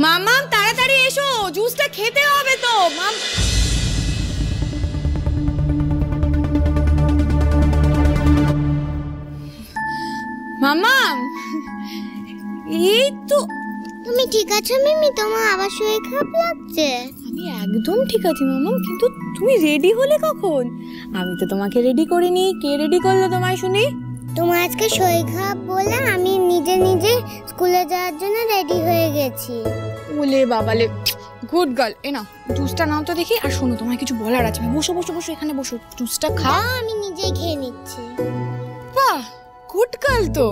মাম্মা তাড়াতাড়ি এসো, জুসটা খেতে হবে তো। মাম্মা এই তো। তুমি ঠিক আছো মিমি? তোমার আবার শরীর খারাপ লাগছে? আমি একদম ঠিক আছি মাম্মা, কিন্তু তুমি রেডি হলে কখন? আমি তো তোমাকে রেডি করিনি। কে রেডি করলো তোমায় শুনি? তোমার আজকে শরীর খারাপ বলে আমি নিজে নিজে স্কুলে যাওয়ার জন্য রেডি হয়ে গেছি। ওলে বাবালে, গুড গার্ল। এ নাও জুসটা নাও তো দেখি। আর শোনো, তোমার কিছু বলার আছে। বসো বসো বসো, এখানে বসো, জুসটা খাও। আমি নিজেই খেয়ে নিচ্ছি। বাহ, গুড গার্ল তো।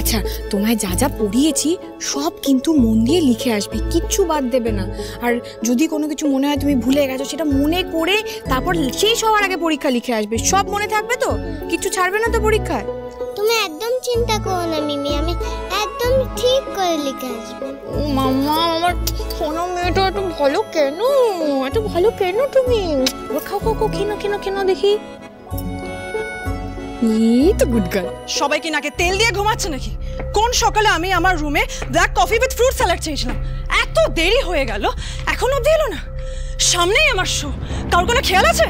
আচ্ছা, তোমায় যা যা পড়িয়েছি সব কিন্তু মন দিয়ে লিখে আসবে, কিচ্ছু বাদ দেবে না। আর যদি কোনো কিছু মনে হয় তুমি ভুলে গেছো, সেটা মনে করে তারপর সেই সবার আগে পরীক্ষা লিখে আসবে। সব মনে থাকবে তো? কিচ্ছু ছাড়বে না তো পরীক্ষায়? তুমি একদম চিন্তা করো না মিমি, আমি একদম ঠিক করে লিখে আসবো। ও মাম্মা, আমার সোনা মেয়েটা এত ভালো কেন? এত ভালো কেন তুমি? খাও খাও খাও, খেনো খেনো খেনো দেখি। এই তো গুড গার্ল। সবাই কি নাকে তেল দিয়ে ঘুমাচ্ছে নাকি? কোন সকালে আমি আমার রুমে black coffee with fruit salad চেয়েছিলাম, এত দেরি হয়ে গেল এখনো অবধি এলো না। সামনেই আমার শো, কার কোনো খেয়াল আছে?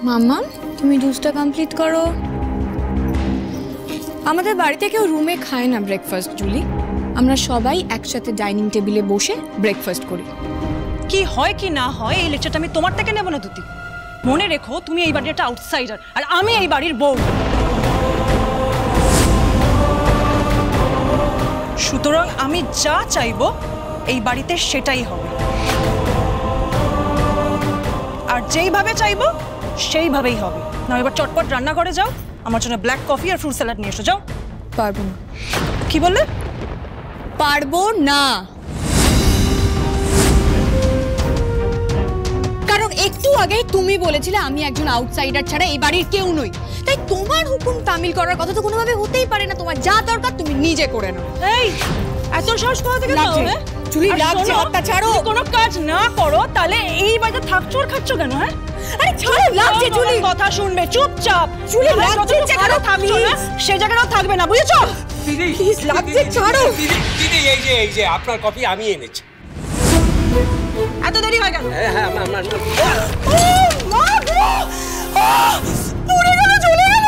মাম্মা তুমি জুসটা কমপ্লিট করো। আমাদের বাড়িতে কেউ রুমে খায় না ব্রেকফাস্ট জুলি, আমরা সবাই একসাথে ডাইনিং টেবিলে বসে ব্রেকফাস্ট করি। কি হয় কি না হয় এই লেকচারটা আমি তোমার থেকে নেব না দুতি। মনে রেখো, তুমি এই বাড়ির একটা আউটসাইডার আর আমি এই বাড়ির বউ। সুতরাং আমি যা চাইবো এই বাড়িতে সেটাই হবে, আর যেইভাবে চাইবো সেইভাবেই হবে। না এবার চটপট রান্না করে যাও, আমার জন্য ব্ল্যাক কফি আর ফ্রুট স্যালাড নিয়ে এসো। যাও। পারবো না। কি বললে? পারবো না। কারণ একটু আগে তুমি বলেছিলে আমি একজন আউটসাইডার ছাড়া এই বাড়ির কেউ নই, তাই তোমার হুকুম তামিল করার কথা তো কোনোভাবে হতেই পারে না। তোমার যা দরকার তুমি নিজে করে নাও। এই এত সাহস কোথা থেকে পাও? চুলি লাগছে, হাতটা ছাড়ো। কোনো কাজ না করো তাহলে এই বাড়িতে থাকছো আর খাচ্ছো কেন? হ্যাঁ আরে ছাড়ো, লাগছে চুলি। কথা শুনবে চুপচাপ। চুলি লাগছে, ছাড়ো। থাকছো না সে জায়গাটাও থাকবে না, বুঝেছো? প্লিজ, লাগছে, ছাড়ো। দিদি এই যে আপনার কফি আমি এনেছি। এত দেরি হয়ে গেল? হ্যাঁ মা গো, পুড়ে গেল, জ্বলে গেল।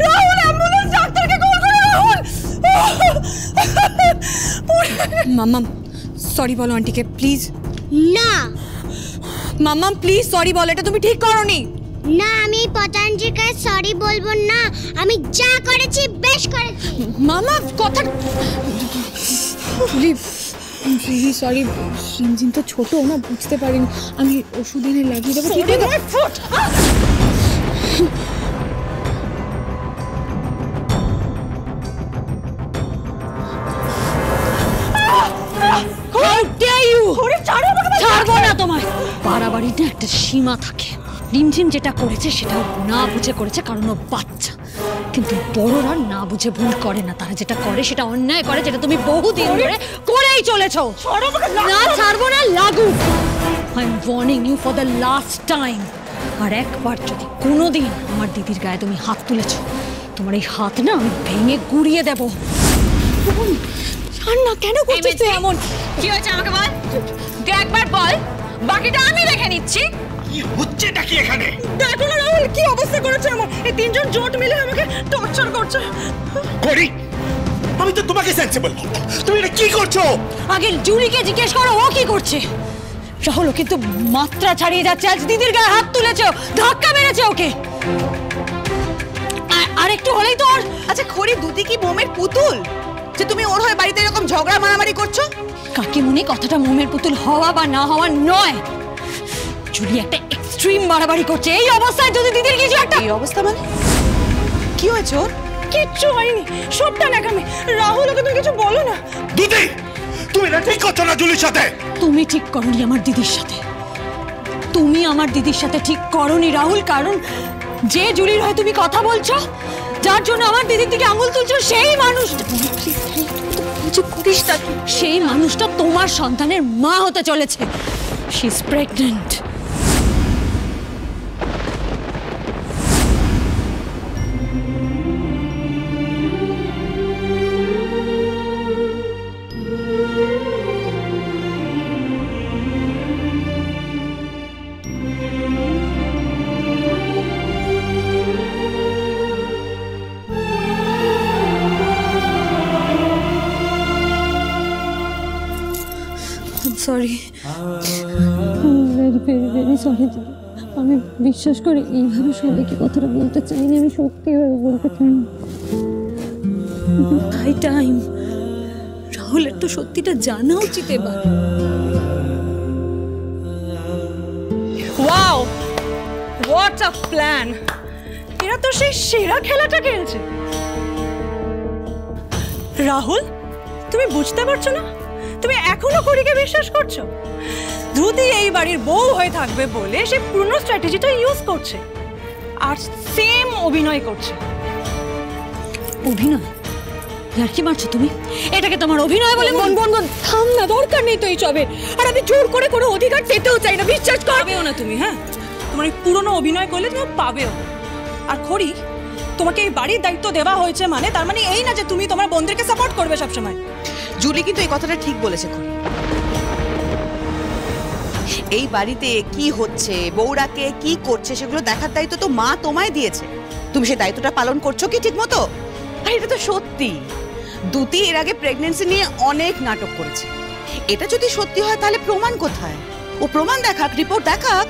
রাহুল, অ্যাম্বুলেন্স, ডাক্তারকে কল করো রাহুল। মাম্মা সরি বলো আন্টিকে প্লিজ। না মাম্মা প্লিজ সরি বলো, এটা তুমি ঠিক করোনি। না, আমি পতাঞ্জির কাছে সরি বলবো না, আমি যা করেছি বেশ করেছি। মামা কথা রিলি সরি, সিনজিন তো ছোট না, বুঝতে পারিনি। আমি ওষুধ এনে লাগিয়ে দেবো। ঠিক আছে? ছাড়বো না তোমায়। বাড়াবাড়িতে একটা সীমা থাকে। রিমঝিম যেটা করেছে সেটাও না বুঝে করেছে, কারণ ও বাচ্চা। কিন্তু বড়রা না বুঝে ভুল করে না, তারা যেটা করে সেটা অন্যায় করে, যেটা তুমি বহুদিন ধরে করেই চলেছো। না ছাড়বো না, লাগু। I am warning you for the last time. আর একবার যদি কোনোদিন আমার দিদির গায়ে তুমি হাত তুলেছো, তোমার এই হাত না আমি ভেঙে গুড়িয়ে দেবো। না কেন করছিস তুই এমন? কি হয়েছে আমাকে বল, তুই একবার বল, বাকিটা আমি দেখে নিচ্ছি। কি হচ্ছে নাকি এখানে? দেখো না রাহুল, কি অবস্থা করেছে আমার। এই তিনজন জোট মিলে আমাকে টর্চার করছে। করি আমি তো তোমাকে সেন্সিবল। তুমি এটা কি করছো? আগে জুলিকে জিজ্ঞেস করো ও কি করছে। রাহুল কিন্তু মাত্রা ছাড়িয়ে যাচ্ছে। আজ দিদির গায়ে হাত তুলেছে, ধাক্কা মেরেছে ওকে। আর একটু হলেই তো ওর। আচ্ছা খড়ি, দুদি কি মোমের পুতুল যে তুমি ওর হয়ে বাড়িতে এরকম ঝগড়া মারামারি করছো? কাকিমুনি, কথাটা মোমের পুতুল হওয়া বা না হওয়া নয়। জুলি একটা এক্সট্রিম বাড়াবাড়ি করছে। এই অবস্থায় যদি দিদির কিছু একটা। এই অবস্থা মানে কি হয়েছে ওর? কিচ্ছু হয়নি, সবটা নাকামি। রাহুল, ওকে তুমি কিছু বলো না। দিদি তুমি এটা ঠিক করছো না জুলির সাথে। তুমি ঠিক করনি আমার দিদির সাথে। তুমি আমার দিদির সাথে ঠিক করনি রাহুল, কারণ যে জুলির হয়ে তুমি কথা বলছো, যার জন্য আমার দিদির দিকে আঙুল তুলছো, সেই মানুষটা সেই মানুষটা তোমার সন্তানের মা হতে চলেছে। She is pregnant. Sorry, very very very sorry. আমি বিশ্বাস করি এইভাবে সবাইকে কথাটা বলতে চাইনি, আমি সত্যিভাবে বলতে চাই। ভাই টাইম, রাহুলের তো সত্যিটা জানা উচিত এবার। Wow, what a plan! এরা তো সেই সেরা খেলাটা খেলছে। রাহুল, তুমি বুঝতে পারছো না? তুমি এখনো করিকে বিশ্বাস করছো? দ্রুতি এই বাড়ির বউ হয়ে থাকবে বলে সে পুরনো স্ট্র্যাটেজিটা ইউজ করছে আর সেম অভিনয় করছে। অভিনয়? আর কি মারছো তুমি? এটাকে তোমার অভিনয় বলে? বোন বোন বোন থাম না, দরকার নেই তো এইসবের। আর আমি জোর করে কোনো অধিকার পেতেও চাই না, বিশ্বাস পাবেও না তুমি। হ্যাঁ, তোমার এই পুরনো অভিনয় করলে তুমি পাবেও। আর খড়ি, তোমাকে এই বাড়ির দায়িত্ব দেওয়া হয়েছে মানে তার মানে এই না যে তুমি তোমার বন্ধুকে সাপোর্ট করবে সবসময়। জুলি কিন্তু এই কথাটা ঠিক বলেছে খড়ি। এই বাড়িতে কি হচ্ছে, বউরাকে কি করছে সেগুলো দেখার দায়িত্ব তো মা তোমায় দিয়েছে। তুমি সেই দায়িত্বটা পালন করছো কি ঠিক মতো? আর এটা তো সত্যি, দ্যুতি এর আগে প্রেগন্যান্সি নিয়ে অনেক নাটক করেছে। এটা যদি সত্যি হয় তাহলে প্রমাণ কোথায়? ও প্রমাণ দেখাক, রিপোর্ট দেখাক।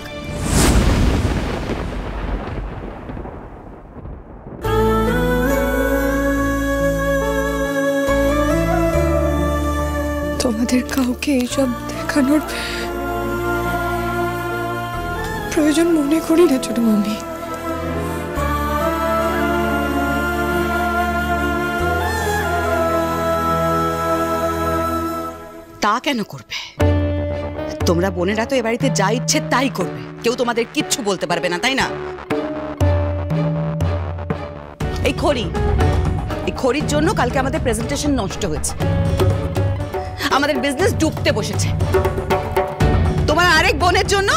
তোমাদের কাউকে এইসব দেখানোর প্রয়োজন মনে করি না ছোট মামি। তা কেন করবে? তোমরা বোনেরা তো এ বাড়িতে যা ইচ্ছে তাই করবে, কেউ তোমাদের কিচ্ছু বলতে পারবে না, তাই না? এই খড়ির জন্য কালকে আমাদের প্রেজেন্টেশন নষ্ট হয়েছে, আমাদের বিজনেস ডুবতে বসেছে। তোমার আরেক বোনের জন্য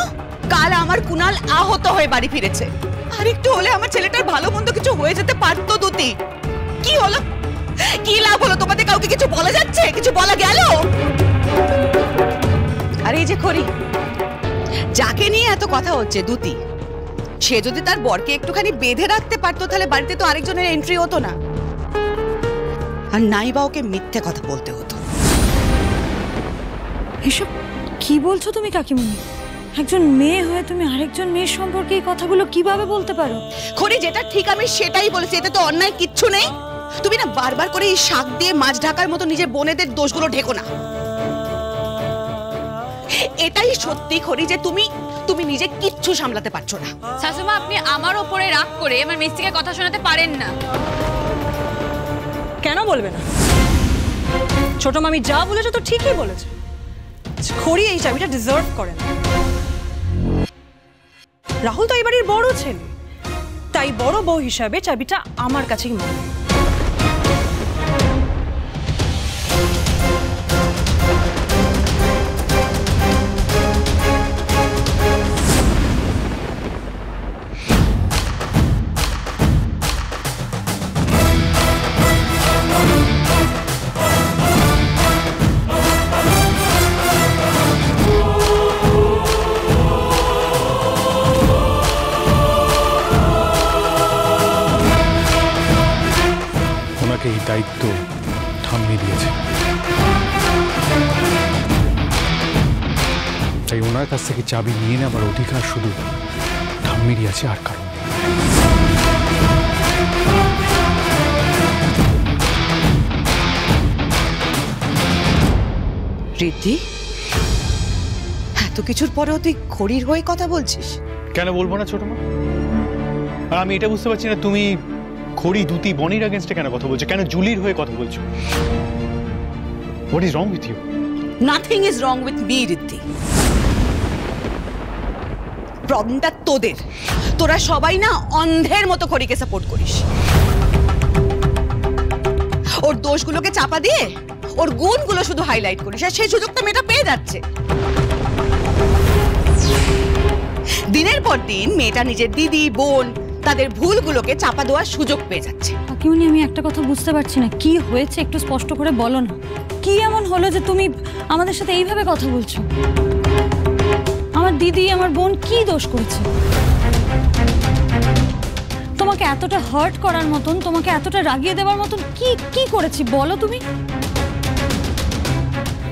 কাল আমার কুনাল আহত হয়ে বাড়ি ফিরেছে। আর একটু হলে আমার ছেলেটার ভালো মন্দ কিছু হয়ে যেতে পারতো দ্যুতি। কি হলো? কি লাভ হলো? তোমাদের কাউকে কিছু বলা যাচ্ছে? কিছু বলা গেল? আর এই যে খড়ি, যাকে নিয়ে এত কথা হচ্ছে দ্যুতি, সে যদি তার বরকে একটুখানি বেঁধে রাখতে পারতো তাহলে বাড়িতে তো আরেকজনের এন্ট্রি হতো না, আর নাই বা ওকে মিথ্যে কথা বলতে হতো। এসব কি বলছো তুমি কাকিমণি? একজন মেয়ে হয়ে তুমি আরেকজন মেয়ের সম্পর্কে এই কথাগুলো কিভাবে বলতে পারো? খড়ি, যেটা ঠিক আমি সেটাই বলেছি, এতে তো অন্যায় কিচ্ছু নেই। তুমি না বারবার করে এই শাক দিয়ে মাছ ঢাকার মতো নিজের বোনেদের দোষগুলো ঢেকো না। এটাই সত্যি খড়ি যে তুমি নিজে কিচ্ছু সামলাতে পারছো না। শাশুমা, আপনি আমার ওপরে রাগ করে আমার মিস্ত্রিকে কথা শোনাতে পারেন না। কেন বলবে না? ছোট মামি যা বলেছে তো ঠিকই বলেছে। খড়ি এই চাবিটা ডিজার্ভ করে না। রাহুল তো এই বাড়ির বড় ছেলে, তাই বড় বউ হিসাবে চাবিটা আমার কাছেই মানবে। এই দায়িত্ব ঠাম্মি দিয়েছে, তাই ওনার কাছ থেকে চাবি নিয়ে নেবার অধিকার শুধু ঠাম্মিরই আছে, আর কারণ ঋদ্ধি, এত কিছুর পরেও তুই খড়ির হয়ে কথা বলছিস? কেন বলবো না ছোট মা? আর আমি এটা বুঝতে পারছি না, তুমি খড়ি, দ্যুতি, বনির এগেইনস্টে কেন কথা বলছো? কেন জুলির হয়ে কথা বলছো? What is wrong with you? Nothing is wrong with me Riddhi. প্রবলেমটা তোদের। তোরা সবাই না অন্ধের মতো খড়িকে সাপোর্ট করিস, ওর দোষগুলোকে চাপা দিয়ে ওর গুণগুলো শুধু হাইলাইট করিস, আর সেই সুযোগটা মেয়েটা পেয়ে যাচ্ছে। দিনের পর দিন মেয়েটা নিজের দিদি, বোন, তাদের ভুলগুলোকে চাপা দেওয়ার সুযোগ পেয়ে যাচ্ছে। কাকিমণি, আমি একটা কথা বুঝতে পারছি না, কি হয়েছে একটু স্পষ্ট করে বলো না। কি এমন হলো যে তুমি আমাদের সাথে এইভাবে কথা বলছো? আমার দিদি, আমার বোন কি দোষ করেছে? তোমাকে এতটা হার্ট করার মতন, তোমাকে এতটা রাগিয়ে দেওয়ার মতন কি কি করেছি বলো তুমি?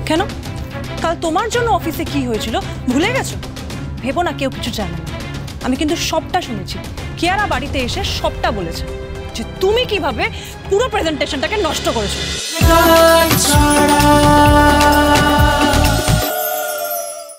কেন কাল তোমার জন্য অফিসে কি হয়েছিল ভুলে গেছো? ভেবো না কেউ কিছু জানে না। আমি কিন্তু সবটা শুনেছি। কিয়ারা বাড়িতে এসে সবটা বলেছে যে তুমি কিভাবে পুরো প্রেজেন্টেশনটাকে নষ্ট করেছো।